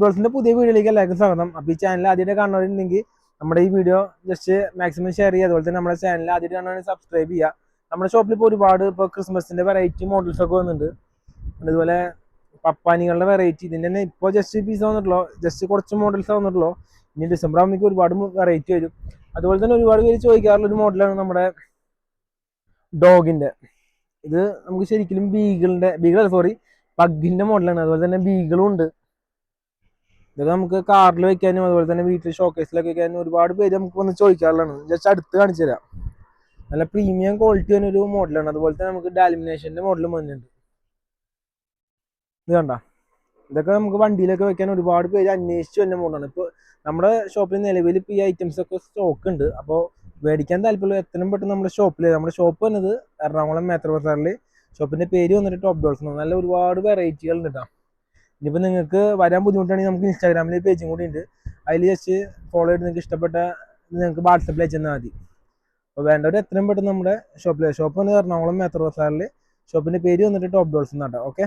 ഡോൾസിന്റെ പുതിയ വീഡിയോയിലേക്ക് എല്ലാവർക്കും സ്വാഗതം. അപ്പോൾ ഈ ചാനൽ ആദ്യമായിട്ട് കാണുന്നവരുണ്ടെങ്കിൽ നമ്മുടെ ഈ വീഡിയോ ജസ്റ്റ് മാക്സിമം ഷെയർ ചെയ്യുക. അതുപോലെ തന്നെ നമ്മുടെ ചാനൽ ആദ്യമായിട്ട് കാണുന്നവരെ സബ്സ്ക്രൈബ് ചെയ്യുക. നമ്മുടെ ഷോപ്പിൽ ഇപ്പോൾ ഒരുപാട് ഇപ്പോൾ ക്രിസ്മസിന്റെ വെറൈറ്റി മോഡൽസ് ഒക്കെ വന്നിട്ടുണ്ട്. അതുപോലെ പപ്പാനികളുടെ വെറൈറ്റി ഇതിൻ്റെ തന്നെ ഇപ്പോൾ ജസ്റ്റ് പീസ് വന്നിട്ടുള്ളൂ, ജസ്റ്റ് കുറച്ച് മോഡൽസ് വന്നിട്ടുള്ളൂ. ഇനി ഡിസംബർ ആകുമ്പോൾ ഒരുപാട് വെറൈറ്റി വരും. അതുപോലെ തന്നെ ഒരുപാട് പേര് ചോദിക്കാറുള്ള ഒരു മോഡലാണ് നമ്മുടെ ഡോഗിന്റെ. ഇത് നമുക്ക് ശരിക്കും പഗ്ഗിന്റെ മോഡലാണ്. അതുപോലെ തന്നെ ബീഗിളും ഉണ്ട്. ഇതൊക്കെ നമുക്ക് കാറിൽ വെക്കാനും അതുപോലെ തന്നെ വീട്ടിൽ ഷോക്കേസിലൊക്കെ വെക്കാനും ഒരുപാട് പേര് നമുക്ക് വന്ന് ചോദിക്കാറുള്ളതാണ്. ജസ്റ്റ് അടുത്ത് കാണിച്ചു തരാം. നല്ല പ്രീമിയം ക്വാളിറ്റി ഒരു മോഡലാണ്. അതുപോലെ തന്നെ നമുക്ക് ഡാലിമിനേഷന്റെ മോഡലും വന്നിട്ടുണ്ട്. ഇത് കണ്ട, ഇതൊക്കെ നമുക്ക് വണ്ടിയിലൊക്കെ വെക്കാൻ ഒരുപാട് പേര് അന്വേഷിച്ച് വരുന്ന മോഡലാണ്. ഇപ്പോൾ നമ്മുടെ ഷോപ്പിൽ നിലവിൽ ഇപ്പോൾ ഈ ഐറ്റംസ് ഒക്കെ സ്റ്റോക്ക് ഉണ്ട്. അപ്പോൾ മേടിക്കാൻ താല്പര്യമുള്ള എത്രയും പെട്ടെന്ന് നമ്മുടെ ഷോപ്പ് വന്നത് എറണാകുളം മേത്ര ബസാറിൽ. ഷോപ്പിന്റെ പേര് വന്നിട്ട് ടോപ്പ് ഡോൾസ്. നല്ല ഒരുപാട് വെറൈറ്റികൾ ഉണ്ട് കേട്ടോ. ഇനിയിപ്പോൾ നിങ്ങൾക്ക് വരാൻ ബുദ്ധിമുട്ടാണെങ്കിൽ നമുക്ക് ഇൻസ്റ്റാഗ്രാമിൽ പേജും കൂടി ഉണ്ട്. അതിൽ ജസ്റ്റ് ഫോളോ ചെയ്ത് നിങ്ങൾക്ക് ഇഷ്ടപ്പെട്ട നിങ്ങൾക്ക് വാട്സപ്പിൽ അയച്ചെന്നാൽ മതി. അപ്പോൾ വേണ്ടവർ എത്രയും പെട്ടെന്ന് നമ്മുടെ ഷോപ്പ് വന്ന് എറണാകുളം മേത്ര ബസാറിൽ. ഷോപ്പിന്റെ പേര് വന്നിട്ട് ടോപ്പ് ഡോൾസ് എന്നാട്ടോ. ഓക്കെ.